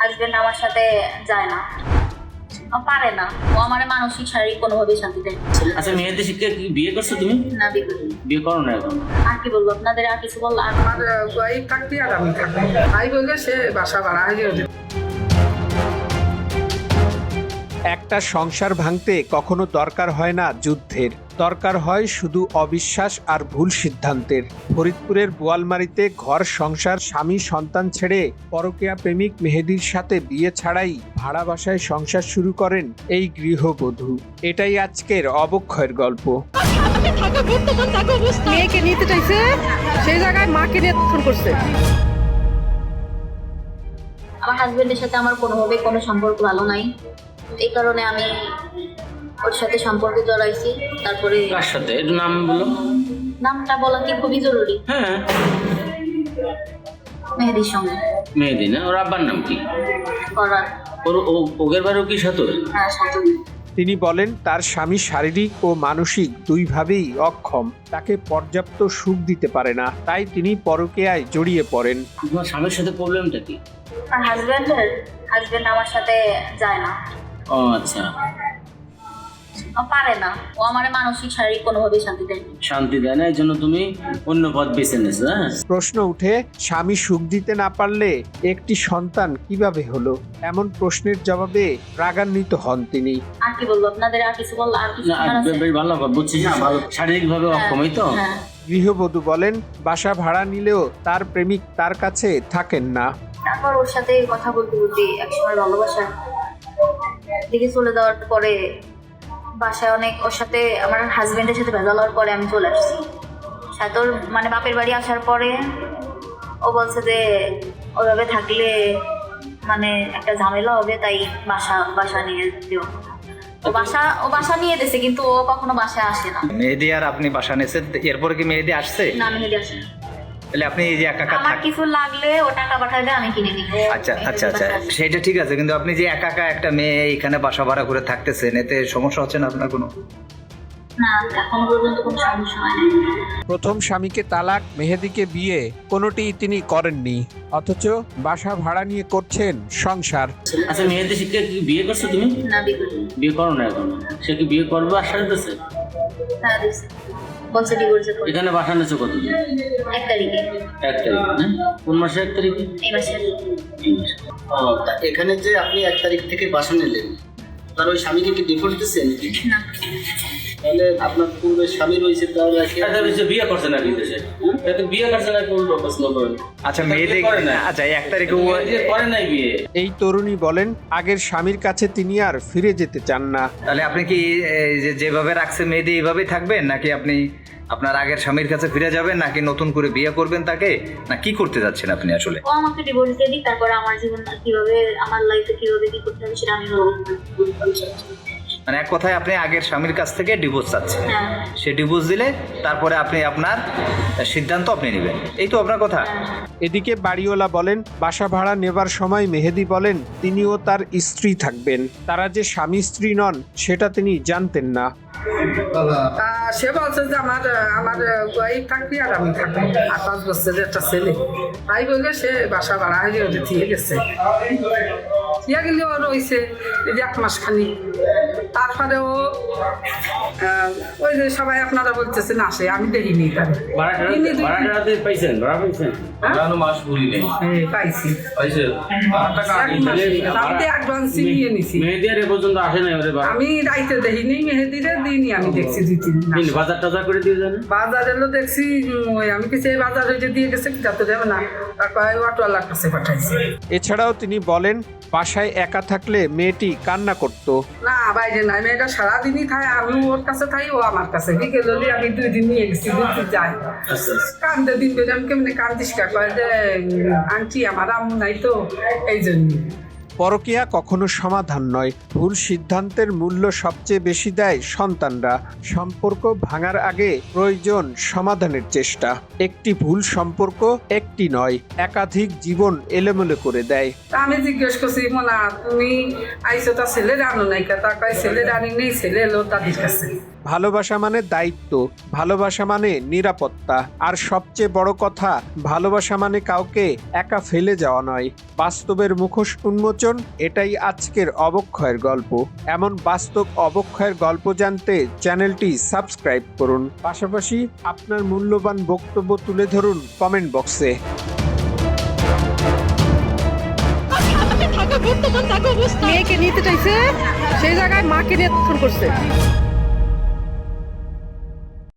Husband আমার সাথে যায় না, পারে না। ও আমার মানসিক শারীরিক কোনোভাবেই শান্তি দেয়। আচ্ছা, মেয়েদের শিক্ষা কি বিয়ে করছো তুমি? না, বিয়ে করিনি। বিয়ে করো না এখন? আর কি বলবো আপনাদের, আর কিছু বললাম? আমার ওয়াইফ থাকতে আর আমি থাকি, তাই বলে সে বাসা ভাড়া হয়ে। একটা সংসার ভাঙতে কখনো দরকার হয় না যুদ্ধের, দরকার হয় শুধু অবিশ্বাস আর ভুল সিদ্ধান্তের। ফরিদপুরের বোয়ালমারীতে ঘর সংসার, স্বামী সন্তান ছেড়ে পরকীয়া প্রেমিক মেহেদীর সাথে বিয়ে ছাড়াই ভাড়া বাসায় সংসার শুরু করেন এই গৃহবধূ। এটাই আজকের অবক্ষয়ের গল্প। মেয়েকে নিতে চাইছে, সেই জায়গায় মাকে নিয়ে ফোন করছে। আমার হাজবেন্ডের সাথে আমার কোনোভাবেই কোনো সম্পর্ক ভালো নাই, এই কারণে আমি ওর সাথে সম্পর্কে জড়াইছি। তারপরে কার সাথে? একটু নাম বলো। নামটা বলা কি খুবই জরুরি? হ্যাঁ, মেহেদীর সঙ্গে। মেহেদী না? ওর আব্বার নাম কি? করার। ওগের বাড়িও কি সাথর? হ্যাঁ, সাথে। তিনি বলেন তার স্বামী শারীরিক ও মানসিক দুইভাবেই অক্ষম, তাকে পর্যাপ্ত সুখ দিতে পারে না, তাই তিনি পরকীয়ায় জড়িয়ে পড়েন। তোমার স্বামীর সাথে প্রবলেমটা কি? আর হাজবেন্ড আমার সাথে যায় না। ও আচ্ছা, পারে না। ও আমার মানসিক শারীরিক কোনোভাবেই শান্তি দেয়। শান্তি দেয় না, এই জন্য তুমি অন্য পথ বেছে নিয়েছো। হ্যাঁ, প্রশ্ন উঠে, স্বামী সুখ দিতে না পারলে একটি সন্তান কিভাবে হলো? এমন প্রশ্নের জবাবে রাগান্বিত হন তিনি। আর কি বলবো আপনাদের, আর কিছু বললাম? আর কিছু জানার আছে? বেশ ভালো বুঝছিস, শারীরিকভাবে অক্ষমই তো। হ্যাঁ। গৃহবধূ বলেন বাসা ভাড়া নিলেও তার প্রেমিক তার কাছে থাকেন না। তারপর ওর সাথে কথা বলতে বলতে একসময় ভালোবাসা দিকে চলে যাওয়ার পরে বাসায় অনেক ওর সাথে আমার হাজবেন্ডের সাথে ভেজাল হওয়ার পরে আমি চলে আসছি। সাথে ওর মানে বাপের বাড়ি আসার পরে ও বলছে যে ওইভাবে থাকলে মানে একটা ঝামেলা হবে, তাই বাসা নিয়ে দিও। ও বাসা নিয়ে দিয়েছে, কিন্তু ও কখনো বাসায় আসে না। মেহেদী আর আপনি বাসা নিয়েছেন, এরপরে কি মেহেদী আসছে? না, মেহেদী আসে না। তাহলে আপনি এই যে একা একা আমার কিছু লাগলে ও টাকা পাঠাবে, আমি কিনে নিব। আচ্ছা আচ্ছা আচ্ছা, সেটা ঠিক আছে, কিন্তু আপনি যে একা একা একটা মেয়ে এখানে বাসা ভাড়া করে থাকতেছেন, এতে সমস্যা হচ্ছে না আপনার কোনো? না, এখনো পর্যন্ত কোনো সমস্যা হয়নি। প্রথম স্বামীকে তালাক, মেহেদীকে বিয়ে, কোনোটিই তিনি করেননি, অথচ বাসা ভাড়া নিয়ে করছেন সংসার। আচ্ছা, মেয়েদের শিক্ষা কি বিয়ে করছো তুমি? না, বিয়ে করিনি। বিয়ে করো না এখন? সে কি বিয়ে করবে আশ্বাস দিতেছে? হ্যাঁ, দিছে। বলছে ডিভোর্সে করবে। এখানে বাসা নিয়েছো কতদিন? 1 তারিখে। 1 তারিখ না? কোন মাসে 1 তারিখে? এই মাসে। তা এখানে যে আপনি 1 তারিখ থেকে বাসা নিলেন, তার ওই স্বামীকে কি ডিভোর্স দিচ্ছেন? না। তাহলে আপনার পূর্বে স্বামী রয়েছে, তাহলে বিয়ে করছে না বিদেশে? বিয়ে করছে না কোন প্রশ্ন করেন? আচ্ছা, মেয়েদের করে না। আচ্ছা 1 তারিখে করে নাই বিয়ে। এই তরুণী বলেন আগের স্বামীর কাছে তিনি আর ফিরে যেতে চান না। তাহলে আপনি কি এই যেভাবে রাখছে মেহেদী এইভাবেই থাকবেন, নাকি আপনি আপনার আগের স্বামীর কাছে ফিরে যাবেন, নাকি নতুন করে বিয়ে করবেন তাকে, না কি করতে যাচ্ছেন আপনি আসলে? ও আমাকে ডিভোর্স দিয়ে দিক, তারপর আমার জীবন কিভাবে, আমার লাইফে কিভাবে কি করতে হবে সেটা আমি বলবো। মানে এক কথায় আপনি আগের স্বামীর কাছ থেকে ডিভোর্স চাচ্ছেন, হ্যাঁ। সে ডিভোর্স দিলে তারপরে আপনি আপনার সিদ্ধান্ত আপনি নেবেন, এই তো আপনার কথা? এদিকে বাড়িওয়ালা বলেন বাসা ভাড়া নেবার সময় মেহেদী বলেন তিনিও তার স্ত্রী থাকবেন, তারা যে স্বামী স্ত্রী নন সেটা তিনি জানতেন না। সে বলছে যে আমার ওয়াইফ থাকবে আর আমি থাকি, 5 বছরের একটা ছেলে, তাই বলে সে বাসা ভাড়া হয়ে দিয়ে গেছে। দিয়া গেলে ও রয়েছে এই যে 1 মাস খানি, তারপরে ও ওই যে সবাই আপনারা বলতেছেন আসে, আমি দেখিনি তার পাইছেন? ভাড়া পাইছেন? মাস ভুলি নেই পাইছি। পাইছে? আমি অ্যাডভান্সই নিয়ে নিছি। মেহেদী আর এ পর্যন্ত আসে নাই। আমি রাইতে দেখিনি, মেহেদিরে দিইনি, আমি দেখছি 2-3 দিন। বাজার টাজার করে দিয়ে জানেন? বাজার এলো দেখছি, আমি কিছু এই বাজার হয়ে দিয়ে গেছে, যাতে যাবে না, তারপর অটোওয়ালার কাছে পাঠাইছি। এছাড়াও তিনি বলেন বাসায় একা থাকলে মেয়েটি কান্না করত। না, বাইরে নাই, মেয়েটা সারাদিনই থাকে, আমি ওর কাছে থাই, ও আমার কাছে। বিকেল হলে আমি 2 দিন নিয়ে গেছি, ঘুরতে যাই, কান্দে দিন বের, আমি কেমনি কান্দিস কা, কয় যে আন্টি আমার আম্মু নাই তো, এই জন্য। পরকীয়া কখনো সমাধান নয়, ভুল সিদ্ধান্তের মূল্য সবচেয়ে বেশি দেয় সন্তানরা। সম্পর্ক ভাঙার আগে প্রয়োজন সমাধানের চেষ্টা। একটি ভুল সম্পর্ক একটি নয়, একাধিক জীবন এলোমেলো করে দেয়। আমি জিজ্ঞেস করছি, মোনা তুমি আইসো তা ছেলে রানো নাই, তা কয় ছেলে রানি নেই, ছেলে এলো তাদের কাছে। ভালোবাসা মানে দায়িত্ব, ভালোবাসা মানে নিরাপত্তা, আর সবচেয়ে বড় কথা, ভালোবাসা মানে কাউকে একা ফেলে যাওয়া নয়। বাস্তবের মুখোশ উন্মোচন, এটাই আজকের অবক্ষয়ের গল্প। এমন বাস্তব অবক্ষয়ের গল্প জানতে চ্যানেলটি সাবস্ক্রাইব করুন। পাশাপাশি আপনার মূল্যবান বক্তব্য তুলে ধরুন কমেন্ট বক্সে। মেয়েকে নিতে চাইছে, সেই জায়গায় মাকে নিয়ে ফোন করছে।